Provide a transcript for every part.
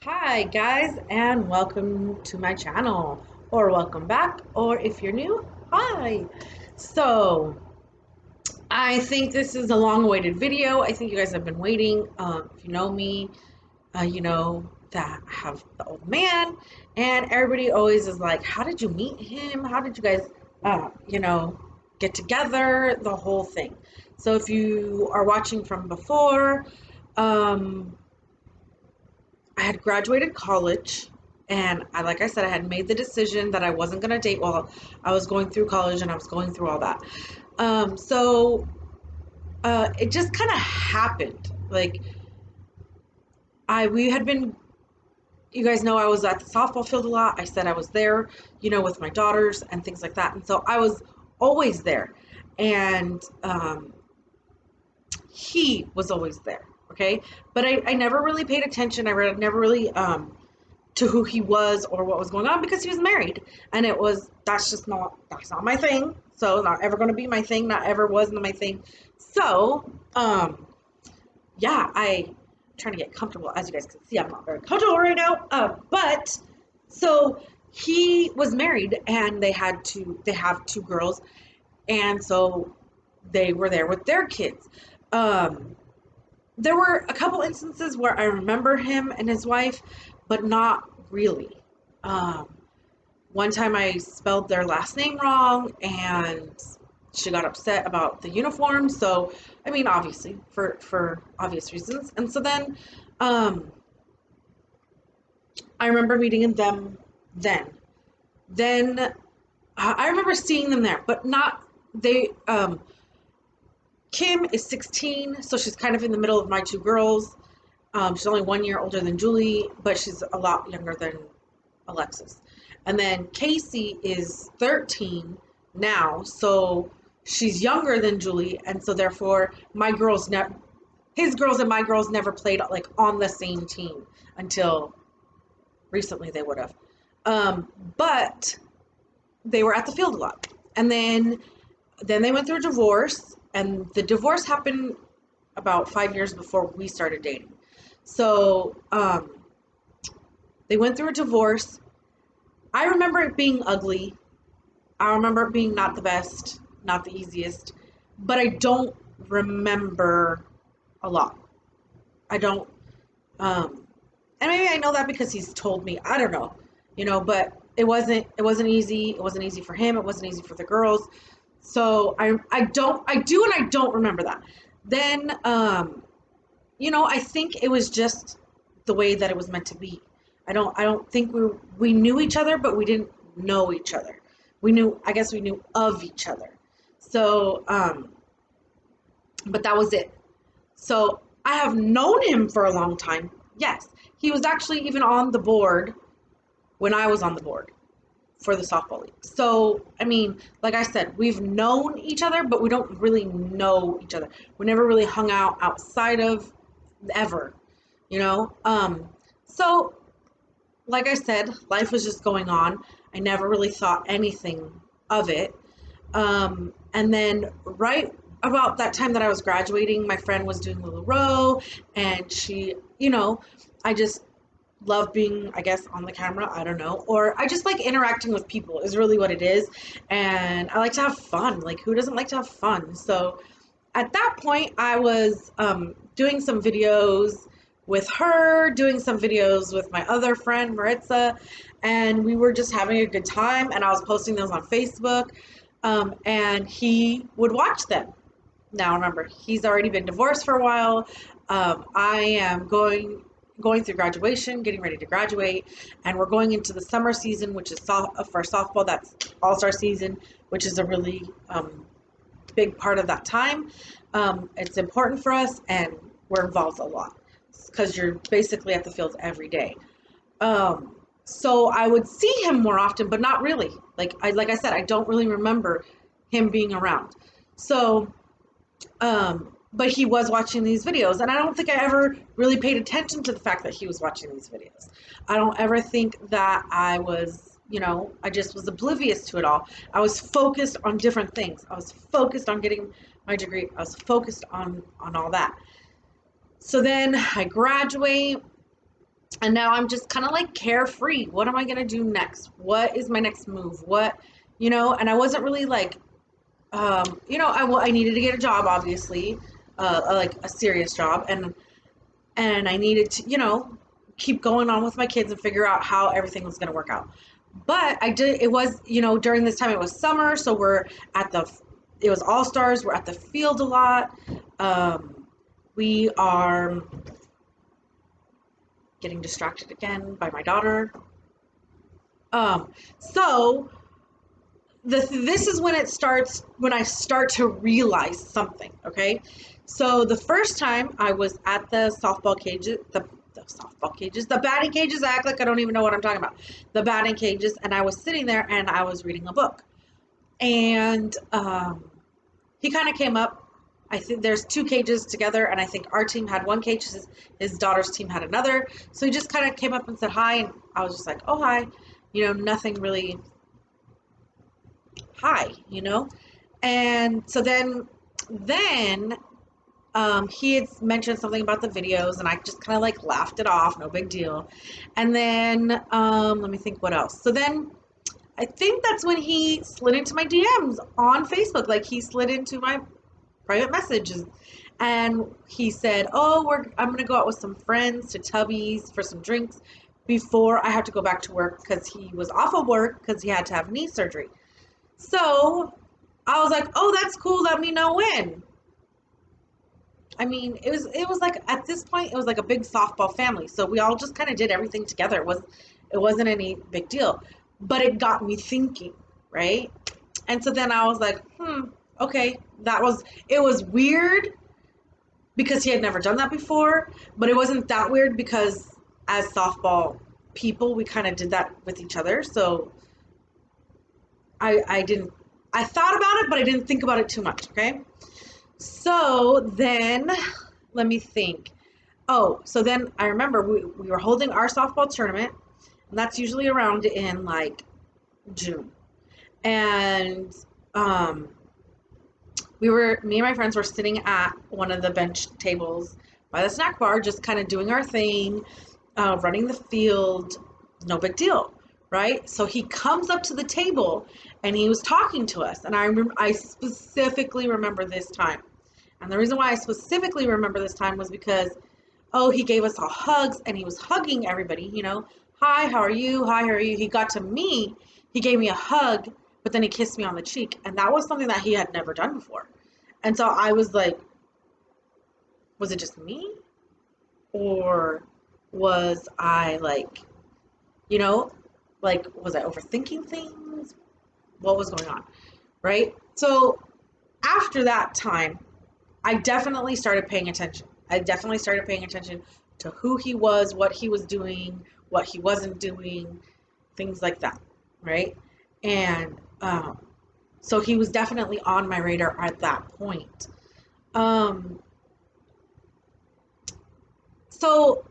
Hi guys, and welcome to my channel, or welcome back, or if you're new, hi. So I think this is a long-awaited video. I think you guys have been waiting. If you know me, you know that I have the old man, and everybody always is like, how did you meet him? How did you guys, uh, you know, get together? The whole thing. So if you are watching from before, um, I had graduated college, and like I said, I had made the decision that I wasn't going to date while I was going through college and I was going through all that. It just kind of happened. We had been, you guys know I was at the softball field a lot. I said I was there, with my daughters and things like that. And so I was always there. And he was always there. Okay. But I never really paid attention. Never really, to who he was or what was going on because he was married, and that's not my thing. So not ever going to be my thing, not ever was my thing. So yeah, I'm trying to get comfortable. As you guys can see, I'm not very comfortable right now. But so he was married, and they have two girls, and so they were there with their kids. um there were a couple instances where I remember him and his wife, but not really. Um, One time I spelled their last name wrong, and she got upset about the uniform. So, I mean, obviously, for obvious reasons. And so then, um, I remember meeting them then. Then I remember seeing them there, but not they. Kim is 16, so she's kind of in the middle of my two girls. She's only 1 year older than Julie, but she's a lot younger than Alexis. And then Casey is 13 now, so she's younger than Julie, and so therefore his girls and my girls never played like on the same team until recently. They would have, but they were at the field a lot. And then they went through a divorce, and the divorce happened about 5 years before we started dating. So they went through a divorce. I remember it being ugly. I remember it being not the best, not the easiest, but I don't remember a lot. I don't, um, and maybe I know that because he's told me. I don't know, but it wasn't easy. It wasn't easy for him. It wasn't easy for the girls. So I do and I don't remember that. Then, I think it was just the way that it was meant to be. I don't think we knew each other, but we didn't know each other. I guess we knew of each other. So, but that was it. So I have known him for a long time. Yes, he was actually even on the board when I was on the board for the softball league. So, I mean, like I said, we've known each other, but we don't really know each other. We never really hung out outside of ever, you know? So, like I said, life was just going on. I never really thought anything of it. And then right about that time that I was graduating, my friend was doing LuLaRoe, and she, I just love being, I guess, on the camera. I don't know. Or I just like interacting with people is really what it is. And I like to have fun. Like, who doesn't like to have fun? So at that point, I was doing some videos with her, doing some videos with my other friend, Maritza, and we were just having a good time. And I was posting those on Facebook, and he would watch them. Now, remember, he's already been divorced for a while. I am going through graduation, getting ready to graduate, and we're going into the summer season, which is for softball. That's all-star season, which is a really big part of that time. It's important for us, and we're involved a lot because you're basically at the fields every day. So I would see him more often, but not really. Like I said, I don't really remember him being around. So, but he was watching these videos, and I don't think I ever really paid attention to the fact that he was watching these videos. I don't ever think that I was, I just was oblivious to it all. I was focused on different things. I was focused on getting my degree. I was focused on all that. So then I graduate, And now I'm just kind of like carefree. What am I going to do next? What is my next move? What, and I wasn't really like, I needed to get a job, obviously, like a serious job. And I needed to, keep going on with my kids and figure out how everything was going to work out. But it was, during this time it was summer. So it was All Stars. We're at the field a lot. We are getting distracted again by my daughter. So this is when I start to realize something. Okay. So the first time I was at the softball cages, the batting cages, I act like I don't even know what I'm talking about. The batting cages. And I was sitting there and I was reading a book, and he kind of came up. I think there's two cages together, and I think our team had one cage, his daughter's team had another. So he just kind of came up and said hi, and I was just like, oh, hi. Nothing really, hi, And so then he had mentioned something about the videos, and I just kind of like laughed it off, no big deal. And then let me think what else. So then I think that's when he slid into my DMs on Facebook. Like, he slid into my private messages, and he said, "Oh, I'm gonna go out with some friends to Tubby's for some drinks before I have to go back to work," because he was off of work because he had to have knee surgery. So I was like, "Oh, that's cool. Let me know when." I mean, it was like, at this point, it was like a big softball family, so we all just kind of did everything together. It wasn't any big deal, but it got me thinking, right? And so then I was like, okay, it was weird because he had never done that before, but it wasn't that weird because as softball people, we kind of did that with each other. So I didn't, I thought about it, but I didn't think about it too much. Okay. So then let me think. Oh, so then I remember we were holding our softball tournament, and that's usually around in like June. And me and my friends were sitting at one of the bench tables by the snack bar, just kind of doing our thing, running the field, no big deal, right? So he comes up to the table and he was talking to us, and I specifically remember this time. And the reason why I specifically remember this time was because, he gave us all hugs, and he was hugging everybody, hi, how are you? Hi, how are you? He got to me, he gave me a hug, but then he kissed me on the cheek. And that was something that he had never done before. And so I was like, was it just me? Or was I like, was I overthinking things? What was going on? Right? So after that time, I definitely started paying attention. I definitely started paying attention to who he was, what he was doing, what he wasn't doing, things like that. Right? And so he was definitely on my radar at that point. So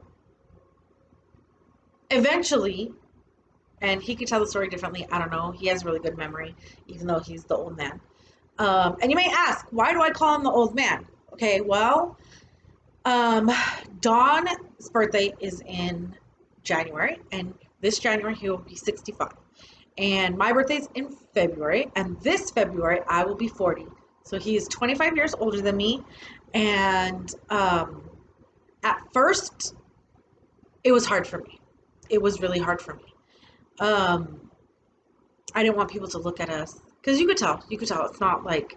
eventually, and he could tell the story differently. I don't know. He has really good memory, even though he's the old man. And you may ask, why do I call him the old man? Okay, well, Dawn's birthday is in January, and this January he will be 65. And my birthday's in February, and this February I will be 40. So he is 25 years older than me. And at first, it was hard for me. It was really hard for me. I didn't want people to look at us, because you could tell. It's not like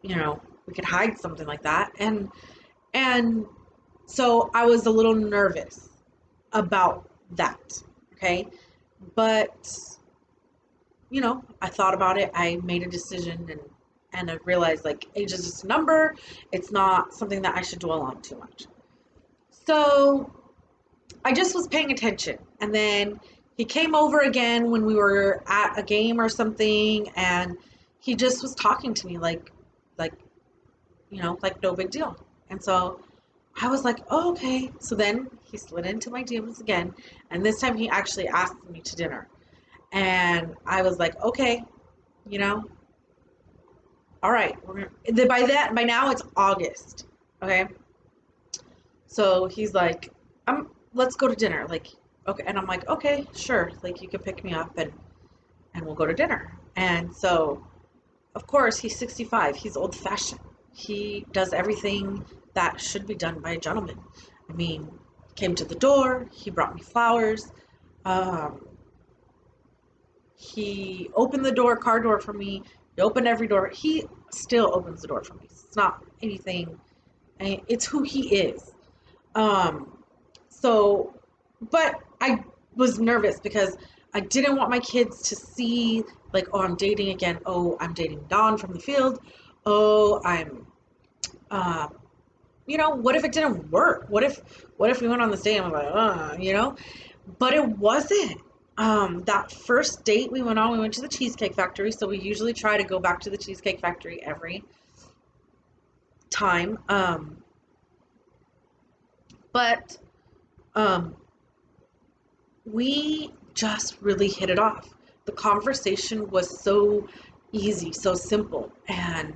we could hide something like that. And so I was a little nervous about that. Okay. But, I thought about it. I made a decision, and I realized, like, age is just a number. It's not something that I should dwell on too much. So I just was paying attention. And then he came over again when we were at a game or something, and he just was talking to me like no big deal. And so I was like, oh, okay. So then he slid into my DMs again, and this time he actually asked me to dinner. And I was like, okay, all right. By now it's August. Okay. So he's like, let's go to dinner. Like, okay. And I'm like, okay, sure. Like, you can pick me up and we'll go to dinner. And so, of course, he's 65. He's old fashioned. He does everything that should be done by a gentleman. I mean, he came to the door, he brought me flowers, um, he opened the door, car door for me. He opened every door. He still opens the door for me. It's not anything, it's who he is. Um, so, but I was nervous because I didn't want my kids to see, like, oh, I'm dating again. Oh, I'm dating Dawn from the field. Oh, uh, what if it didn't work? What if we went on this date and I'm like, But it wasn't. That first date we went to the Cheesecake Factory. So we usually try to go back to the Cheesecake Factory every time. But um, we just really hit it off. The conversation was so easy, so simple, and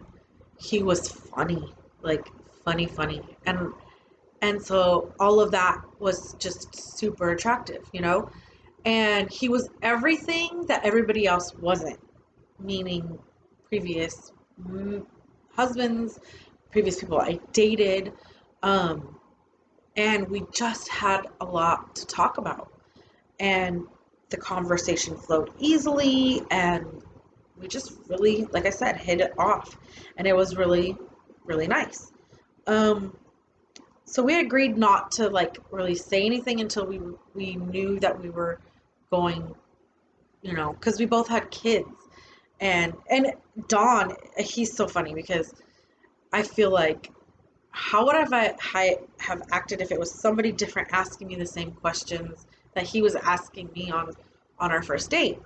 he was funny, like funny, and so all of that was just super attractive. And he was everything that everybody else wasn't, meaning previous husbands, previous people I dated, um, and we just had a lot to talk about. And the conversation flowed easily, and we just really, like I said, hit it off, and it was really, really nice. Um, so we agreed not to like really say anything until we knew that we were going, because we both had kids, and Don, he's so funny because I feel like how would have acted if it was somebody different asking me the same questions that he was asking me on our first date.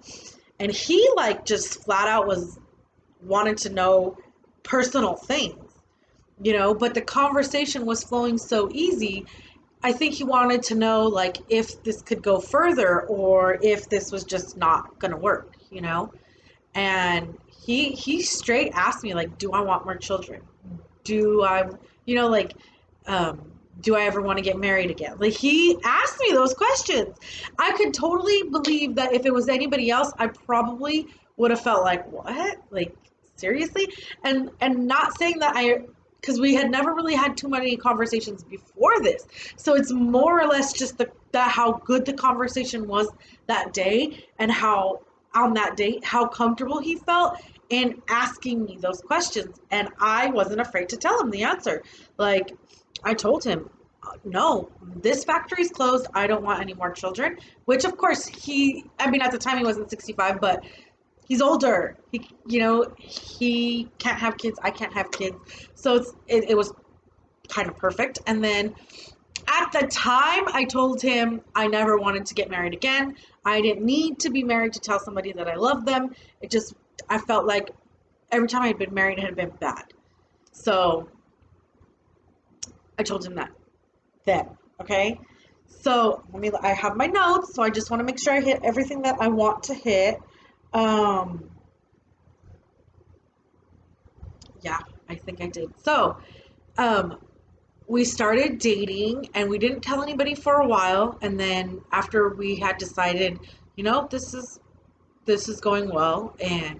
And he like just flat out was wanted to know personal things, but the conversation was flowing so easy. I think he wanted to know like if this could go further or if this was just not gonna work. And he straight asked me like, do I want more children? Do I, like, um, do I ever want to get married again? Like, he asked me those questions. I could totally believe that if it was anybody else, I probably would have felt like, what? Like, seriously? And not saying that because we had never really had too many conversations before this. So it's more or less just that how good the conversation was that day and how on that date, how comfortable he felt in asking me those questions. And I wasn't afraid to tell him the answer. Like, I told him, no, this factory's closed. I don't want any more children. Which, of course, I mean, at the time he wasn't 65, but he's older. He can't have kids. I can't have kids. So it was kind of perfect. And then at the time, I told him I never wanted to get married again. I didn't need to be married to tell somebody that I loved them. I felt like every time I had been married, it had been bad. So I told him that then, okay? So I have my notes, so I just want to make sure I hit everything that I want to hit. Um, yeah, I think I did. So, um, we started dating and we didn't tell anybody for a while. And then after we had decided, this is going well and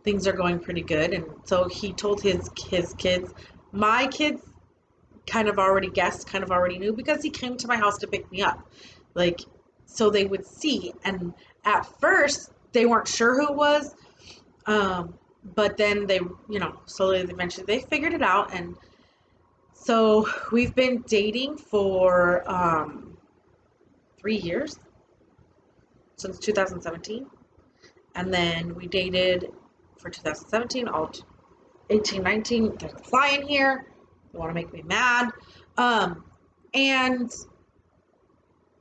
things are going pretty good. And so he told his kids. My kids kind of already guessed, kind of already knew because he came to my house to pick me up. Like, so they would see. And at first they weren't sure who it was. But then they, slowly eventually they figured it out. And so we've been dating for 3 years, since 2017. And then we dated for 2017, all 18, 19. There's a fly in here. They want to make me mad. And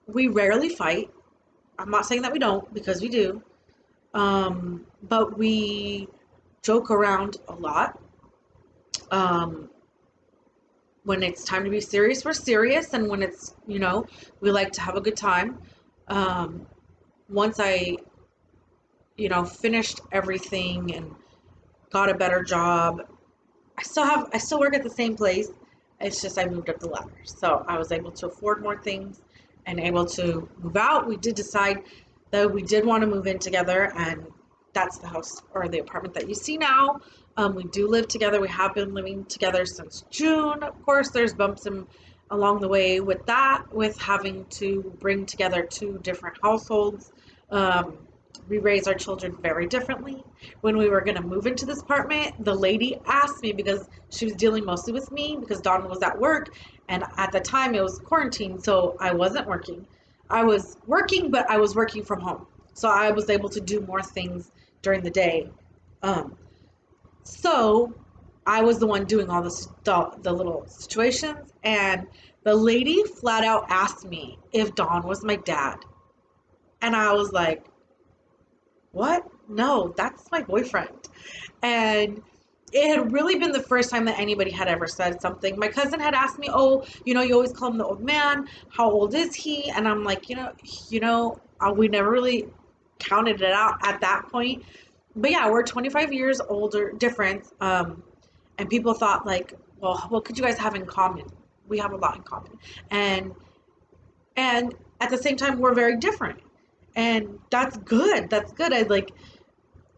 we rarely fight. I'm not saying that we don't, because we do. But we joke around a lot. When it's time to be serious, we're serious. And when it's, we like to have a good time. Once I, finished everything and got a better job, I still work at the same place. It's just I moved up the ladder. So I was able to afford more things and able to move out, we did decide that we did want to move in together, and that's the house or the apartment that you see now. We do live together. We have been living together since June. Of course, there's bumps along the way with that, with having to bring together two different households. Um, we raise our children very differently. When we were going to move into this apartment, the lady asked me, because she was dealing mostly with me because Dawn was at work, and at the time it was quarantine, so I wasn't working. I was working, but I was working from home, so I was able to do more things during the day. Um, so I was the one doing all the little situations, and the lady flat out asked me if Don was my dad, and I was like, "What? No, that's my boyfriend." And it had really been the first time that anybody had ever said something. My cousin had asked me, "Oh, you always call him the old man. How old is he?" And I'm like, we never really counted it out at that point. But yeah, we're 25 years older difference. And people thought like, well, what could you guys have in common? We have a lot in common. And at the same time, we're very different. And that's good. That's good. I like,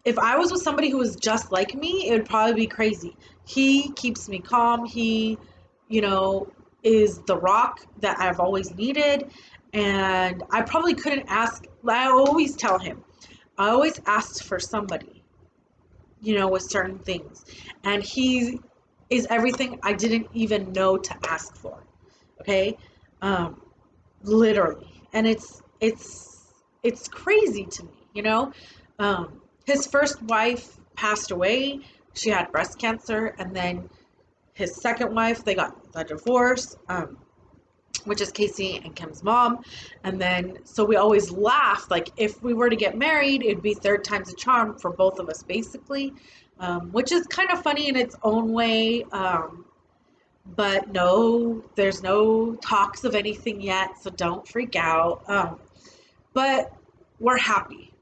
if I was with somebody who was just like me, it would probably be crazy. He keeps me calm. He, you know, is the rock that I've always needed. And I probably couldn't ask, I always tell him, I always asked for somebody, with certain things. And he is everything I didn't even know to ask for. Okay? Um, Literally. And it's crazy to me. His first wife passed away. She had breast cancer, and then his second wife, they got a divorce, which is Casey and Kim's mom. And then, so we always laughed, like if we were to get married, it'd be third time's a charm for both of us, basically, which is kind of funny in its own way. But no, there's no talks of anything yet, so don't freak out. But we're happy.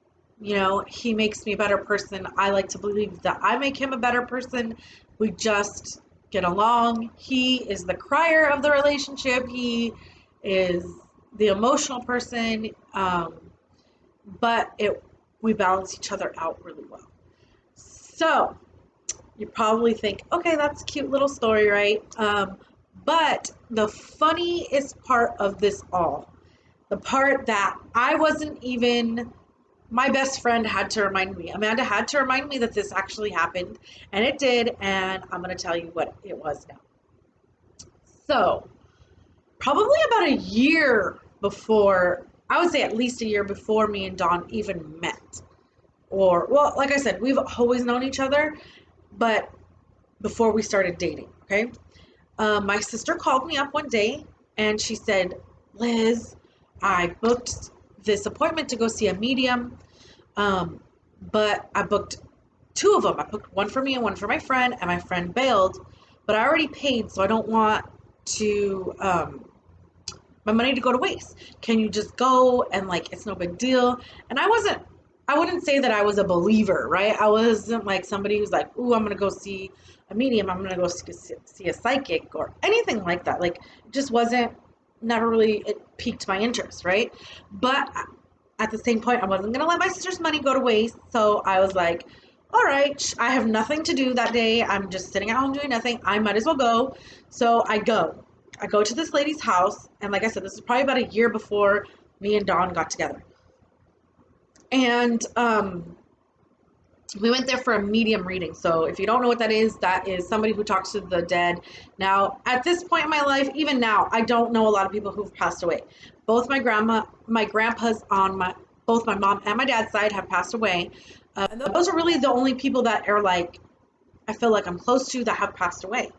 He makes me a better person. I like to believe that I make him a better person. We just get along. He is the crier of the relationship. He is the emotional person. But we balance each other out really well. So you probably think, okay, that's a cute little story, right? But the funniest part of this all, the part that I wasn't even, my best friend had to remind me. Amanda had to remind me that this actually happened, and it did, and I'm going to tell you what it was now. So, probably about a year before, I would say at least a year before me and Dawn even met. Or, well, like I said, we've always known each other, but before we started dating, okay? My sister called me up one day and she said, Liz, I booked this appointment to go see a medium, but I booked two of them. I booked one for me and one for my friend, and my friend bailed, but I already paid, so I don't want to, my money to go to waste. Can you just go and like, it's no big deal? And I wouldn't say that I was a believer, right? I wasn't like somebody who's like, ooh, I'm going to go see a medium. I'm going to go see a psychic or anything like that. Like, it just never really, it piqued my interest, right? But at the same point, I wasn't going to let my sister's money go to waste. So I was like, all right, I have nothing to do that day. I'm just sitting at home doing nothing. I might as well go. So I go. I go to this lady's house, and like I said, this is probably about a year before me and Dawn got together. And we went there for a medium reading. So if you don't know what that is somebody who talks to the dead. Now, at this point in my life, even now, I don't know a lot of people who've passed away. Both my grandpas on both my mom and my dad's side have passed away. And those are really the only people that are like, I feel like I'm close to, that have passed away.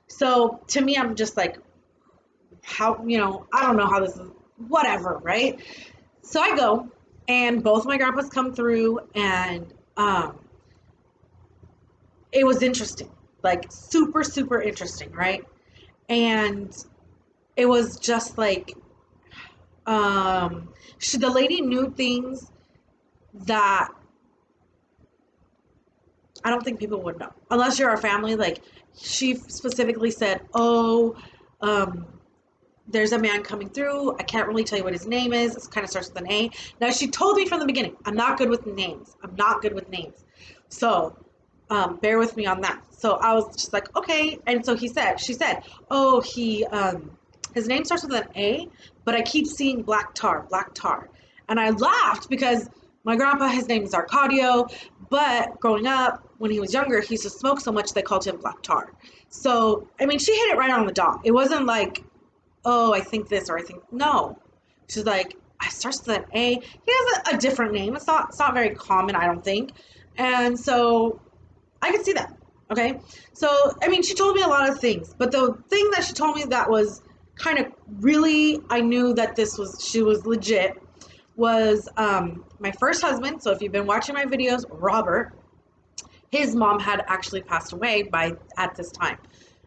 So to me, I'm just like, how, I don't know how this is, whatever, right? So I go, and both my grandpas come through, and it was interesting, like super, super interesting, right? And it was just like, the lady knew things that I don't think people would know unless you're our family. Like, she specifically said, oh, um, there's a man coming through. I can't really tell you what his name is. It kind of starts with an A. Now, she told me from the beginning, I'm not good with names. I'm not good with names. So, bear with me on that. So I was just like, okay. And so she said, oh, his name starts with an A, but I keep seeing black tar, black tar. And I laughed because my grandpa, his name is Arcadio, but growing up, when he was younger, he used to smoke so much they called him black tar. So, I mean, she hit it right on the dot. It wasn't like, oh, I think this or I think, no. She's like, I starts with an A. He has a different name. It's not very common, I don't think. And so I could see that. Okay. So, I mean, she told me a lot of things, but the thing that she told me that was kind of really, I knew that she was legit, was my first husband. So if you've been watching my videos, Robert, his mom had actually passed away at this time,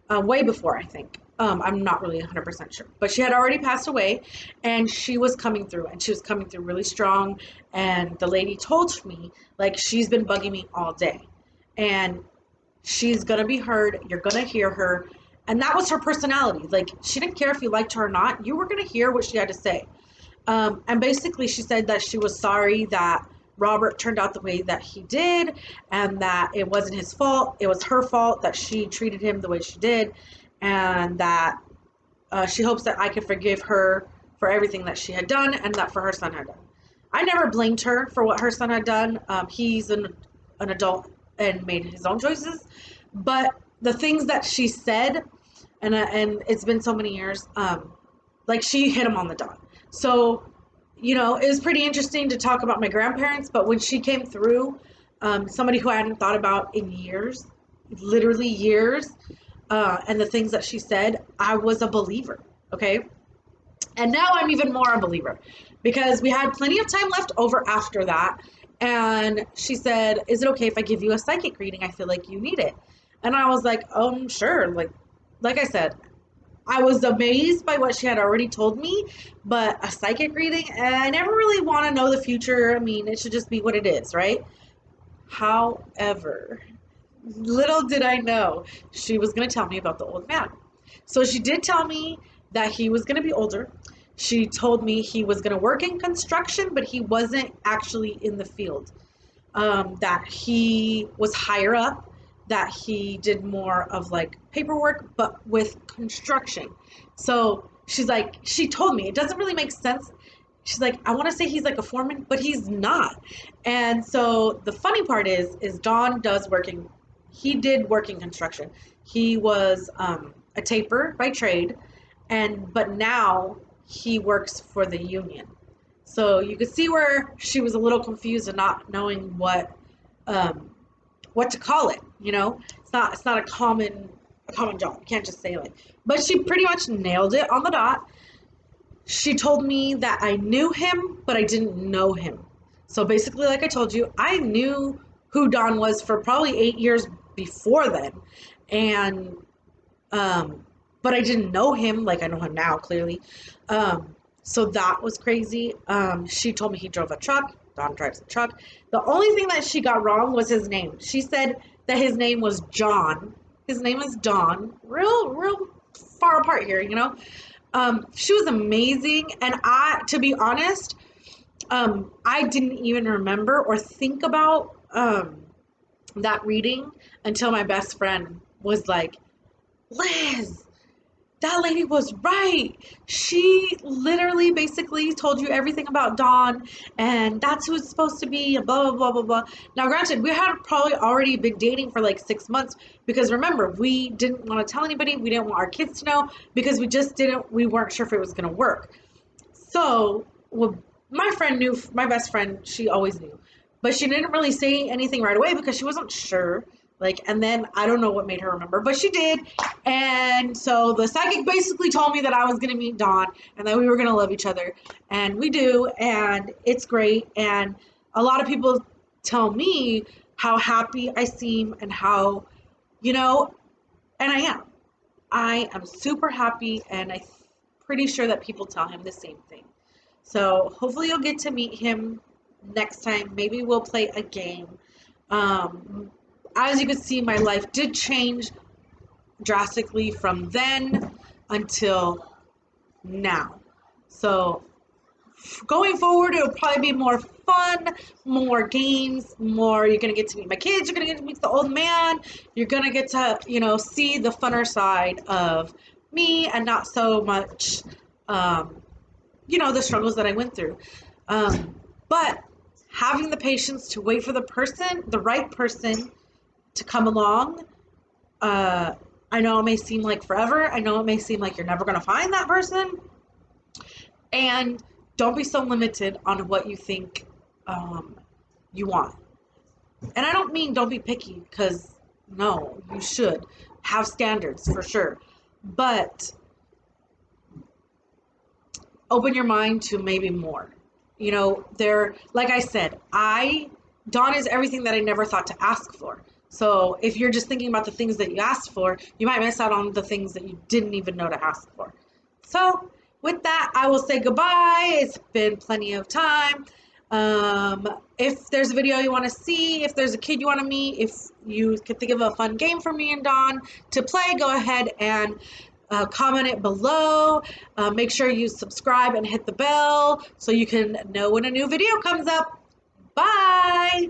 way before, I think. I'm not really 100% sure, but she had already passed away, and she was coming through, and she was coming through really strong. And the lady told me, like, she's been bugging me all day, and she's gonna be heard. You're gonna hear her, and that was her personality. Like, she didn't care if you liked her or not. You were gonna hear what she had to say. And basically, she said that she was sorry that Robert turned out the way that he did, and that it wasn't his fault. It was her fault that she treated him the way she did, and that she hopes that I can forgive her for everything that she had done and that for her son had done. I never blamed her for what her son had done. He's an adult and made his own choices, but the things that she said, and it's been so many years, like, she hit him on the dot. So, it was pretty interesting to talk about my grandparents, but when she came through, somebody who I hadn't thought about in years, literally years, and the things that she said, I was a believer, okay? And now I'm even more a believer because we had plenty of time left over after that. And she said, is it okay if I give you a psychic reading? I feel like you need it. And I was like, sure. Like I said, I was amazed by what she had already told me, but a psychic reading, I never really want to know the future. I mean, it should just be what it is, right? However, little did I know she was going to tell me about the old man. So she did tell me that he was going to be older. She told me he was going to work in construction, but he wasn't actually in the field. That he was higher up, that he did more of like paperwork, but with construction. So she told me it doesn't really make sense. She's like, I want to say he's like a foreman, but he's not. And so the funny part is Don he did work in construction. He was a taper by trade, but now he works for the union. So you could see where she was a little confused and not knowing what to call it. It's not a common job. You can't just say like. But she pretty much nailed it on the dot. She told me that I knew him, but I didn't know him. So basically, like I told you, I knew who Don was for probably 8 years before then, and but I didn't know him like I know him now, clearly. So that was crazy. She told me he drove a truck. Don drives a truck. The only thing that she got wrong was his name. She said that his name was John. His name is Don. Real far apart here, She was amazing, and to be honest, I didn't even remember or think about that reading until my best friend was like, Liz, that lady was right. She literally basically told you everything about Don, and that's who it's supposed to be, and blah, blah, blah, blah, blah. Now, granted, we had probably already been dating for like 6 months because remember, we didn't want to tell anybody. We didn't want our kids to know because we weren't sure if it was going to work. So, well, my best friend, she always knew, but she didn't really say anything right away because she wasn't sure. And then I don't know what made her remember, but she did. And so the psychic basically told me that I was going to meet Dawn and that we were going to love each other. And we do. And it's great. And a lot of people tell me how happy I seem and how, and I am. I am super happy. And I'm pretty sure that people tell him the same thing. So hopefully you'll get to meet him next time. Maybe we'll play a game. As you can see, my life did change drastically from then until now. So going forward, it'll probably be more fun, more games, more. You're gonna get to meet my kids. You're gonna get to meet the old man. You're gonna get to, see the funner side of me, and not so much, the struggles that I went through. But having the patience to wait for the right person, to come along. I know it may seem like forever. I know it may seem like you're never gonna find that person, and don't be so limited on what you think you want. And I don't mean don't be picky, because no, you should have standards for sure. But open your mind to maybe more. Like I said, Dawn is everything that I never thought to ask for. So if you're just thinking about the things that you asked for, you might miss out on the things that you didn't even know to ask for. So with that, I will say goodbye. It's been plenty of time. If there's a video you want to see, if there's a kid you want to meet, if you could think of a fun game for me and Dawn to play, go ahead and comment it below. Make sure you subscribe and hit the bell so you can know when a new video comes up. Bye!